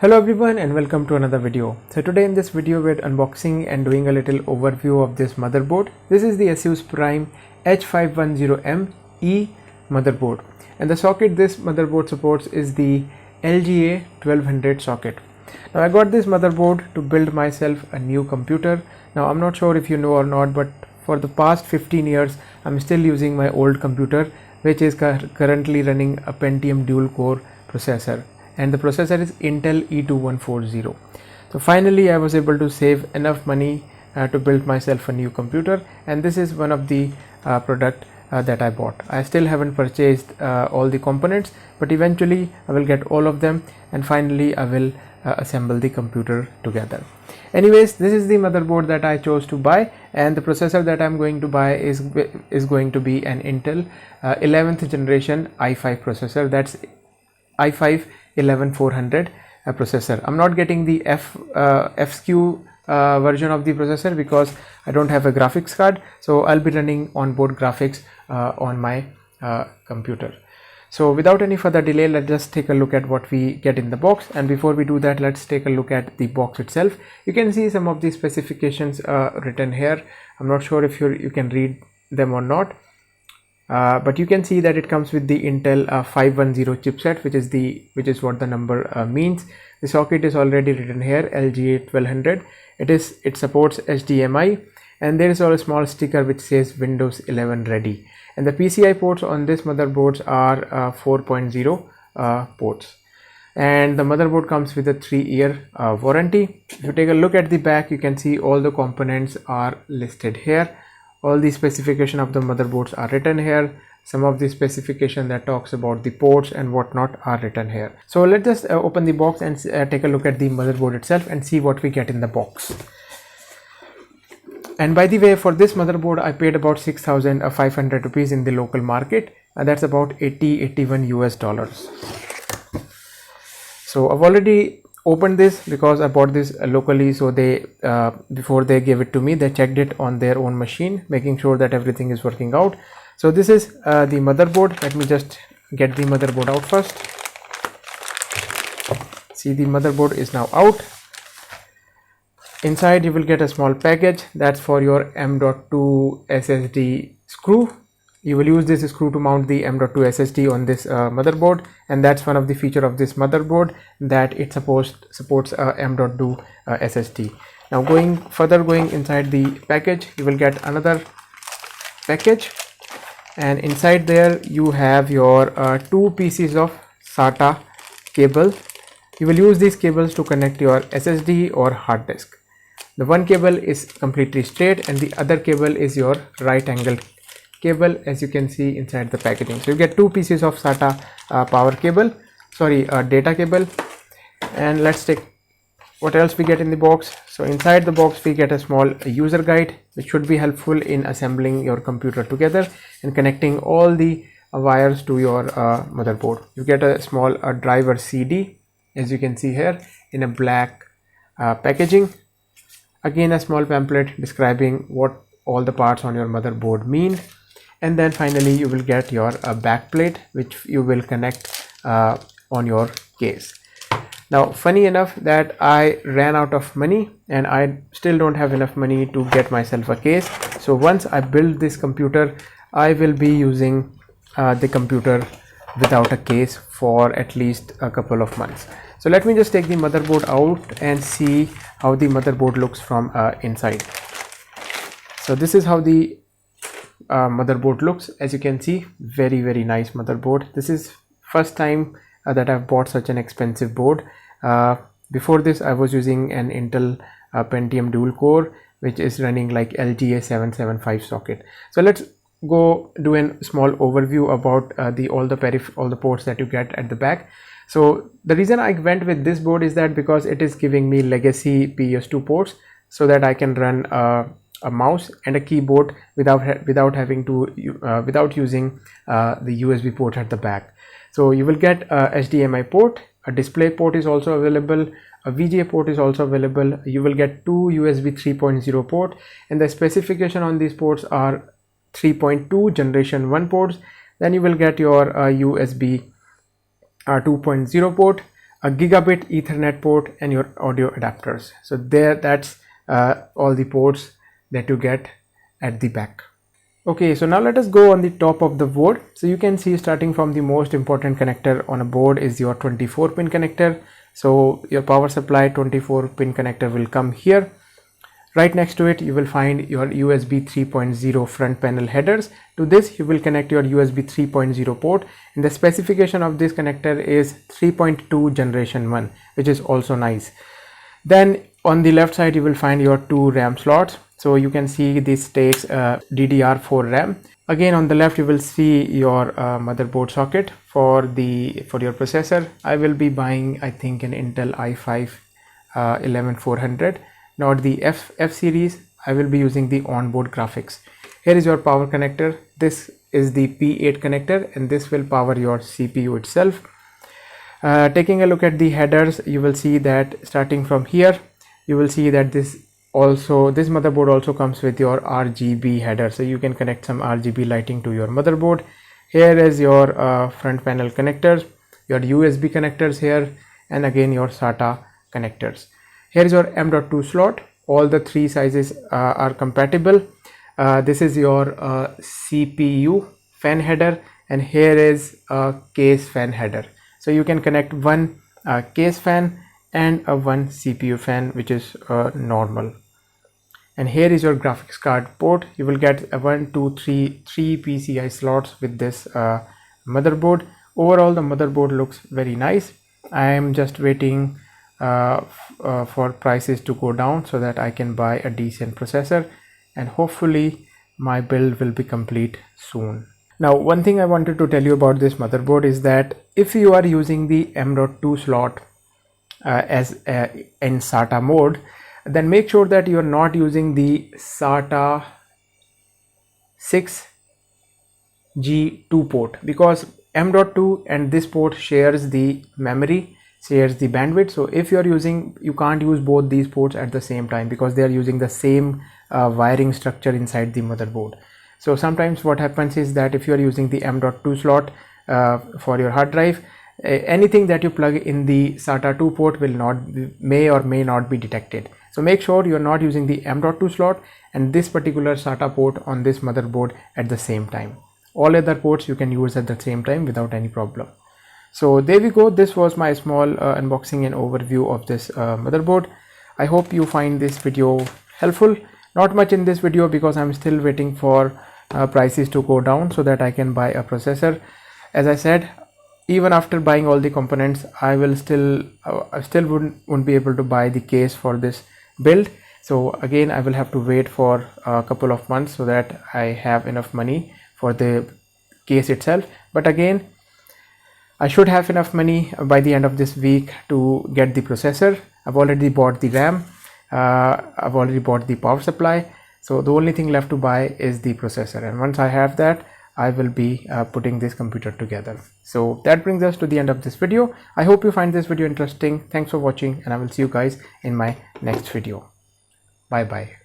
Hello everyone and welcome to another video. So today in this video we're unboxing and doing a little overview of this motherboard. This is the ASUS Prime H510M-E Motherboard, and the socket this motherboard supports is the LGA 1200 socket. Now I got this motherboard to build myself a new computer. Now I'm not sure if you know or not, but for the past 15 years I'm still using my old computer, which is currently running a Pentium dual core processor, and the processor is Intel E2140. So finally I was able to save enough money to build myself a new computer, and this is one of the product that I bought. I still haven't purchased all the components, but eventually I will get all of them, and finally I will assemble the computer together. Anyways, this is the motherboard that I chose to buy, and the processor that I'm going to buy is going to be an Intel 11th generation i5 processor. That's i5 11400 processor. I'm not getting the FSQ version of the processor because I don't have a graphics card, so I'll be running onboard graphics on my computer. So without any further delay, let's just take a look at what we get in the box. And before we do that, let's take a look at the box itself. You can see some of the specifications written here. I'm not sure if you can read them or not. But you can see that it comes with the Intel 510 chipset, which is what the number means. The socket is already written here, LGA 1200. It supports HDMI, and there is also a small sticker which says Windows 11 ready. And the PCI ports on this motherboards are 4.0 ports. And the motherboard comes with a 3-year warranty. If you take a look at the back, you can see all the components are listed here. All the specification of the motherboards are written here. Some of the specification that talks about the ports and whatnot are written here. So let's just open the box and take a look at the motherboard itself and see what we get in the box. And by the way, for this motherboard I paid about 6,500 rupees in the local market, and that's about 81 US dollars. So I've already opened this because I bought this locally, so they before they gave it to me, they checked it on their own machine, making sure that everything is working out. So this is the motherboard. Let me just get the motherboard out first. See, the motherboard is now out. Inside you will get a small package that's for your M.2 SSD screw. You will use this screw to mount the M.2 SSD on this motherboard, and that's one of the feature of this motherboard, that it supports M.2 SSD. Now going inside the package, you will get another package, and inside there you have your 2 pieces of SATA cable. You will use these cables to connect your SSD or hard disk. The one cable is completely straight, and the other cable is your right angle cable, as you can see inside the packaging. So you get 2 pieces of SATA data cable. And let's take what else we get in the box. So inside the box we get a small user guide, which should be helpful in assembling your computer together and connecting all the wires to your motherboard. You get a small driver CD, as you can see here, in a black packaging. Again, a small pamphlet describing what all the parts on your motherboard mean. And then finally you will get your back plate, which you will connect on your case. Now funny enough that I ran out of money, and I still don't have enough money to get myself a case. So once I build this computer, I will be using the computer without a case for at least a couple of months. So let me just take the motherboard out and see how the motherboard looks from inside. So this is how the motherboard looks. As you can see, very nice motherboard. This is first time that I've bought such an expensive board. Before this I was using an Intel Pentium dual core, which is running like LGA 775 socket. So let's go do a small overview about all the ports that you get at the back. So the reason I went with this board is that because it is giving me legacy Ps2 ports, so that I can run a mouse and a keyboard without using the USB port at the back. So you will get a HDMI port, a display port is also available, a VGA port is also available. You will get 2 USB 3.0 port, and the specification on these ports are 3.2 generation 1 ports. Then you will get your USB 2.0 port, a gigabit Ethernet port, and your audio adapters. So that's all the ports that you get at the back. Okay, so now let us go on the top of the board. So you can see, starting from the most important connector on a board is your 24 pin connector. So your power supply 24 pin connector will come here. Right next to it you will find your USB 3.0 front panel headers. To this you will connect your USB 3.0 port, and the specification of this connector is 3.2 generation 1, which is also nice. Then on the left side you will find your 2 RAM slots. So you can see this takes DDR4 RAM. Again, on the left you will see your motherboard socket for your processor. I will be buying, I think, an Intel i5-11400, not the F series. I will be using the onboard graphics. Here is your power connector. This is the P8 connector, and this will power your CPU itself. Taking a look at the headers, you will see that starting from here you will see that this motherboard also comes with your RGB header, so you can connect some RGB lighting to your motherboard. Here is your front panel connectors, your USB connectors here, and again your SATA connectors. Here is your M.2 slot. All the 3 sizes are compatible. This is your CPU fan header, and here is a case fan header. So you can connect one case fan and one CPU fan, which is normal. And here is your graphics card port. You will get a 3 PCI slots with this motherboard. Overall, the motherboard looks very nice. I am just waiting for prices to go down so that I can buy a decent processor, and hopefully my build will be complete soon. Now, one thing I wanted to tell you about this motherboard is that if you are using the M.2 slot in SATA mode, then make sure that you are not using the SATA 6G2 port, because M.2 and this port shares the memory, shares the bandwidth. So if you can't use both these ports at the same time, because they are using the same wiring structure inside the motherboard. So sometimes what happens is that if you are using the M.2 slot for your hard drive, anything that you plug in the SATA 2 port may or may not be detected. So make sure you are not using the M.2 slot and this particular SATA port on this motherboard at the same time. All other ports you can use at the same time without any problem. So there we go. This was my small unboxing and overview of this motherboard. I hope you find this video helpful. Not much in this video because I'm still waiting for prices to go down so that I can buy a processor. As I said, even after buying all the components, I still wouldn't be able to buy the case for this build. So again, I will have to wait for a couple of months so that I have enough money for the case itself. But again, I should have enough money by the end of this week to get the processor. I've already bought the RAM. I've already bought the power supply. So the only thing left to buy is the processor. And once I have that, I will be putting this computer together. So that brings us to the end of this video. I hope you find this video interesting. Thanks for watching, and I will see you guys in my next video. Bye bye.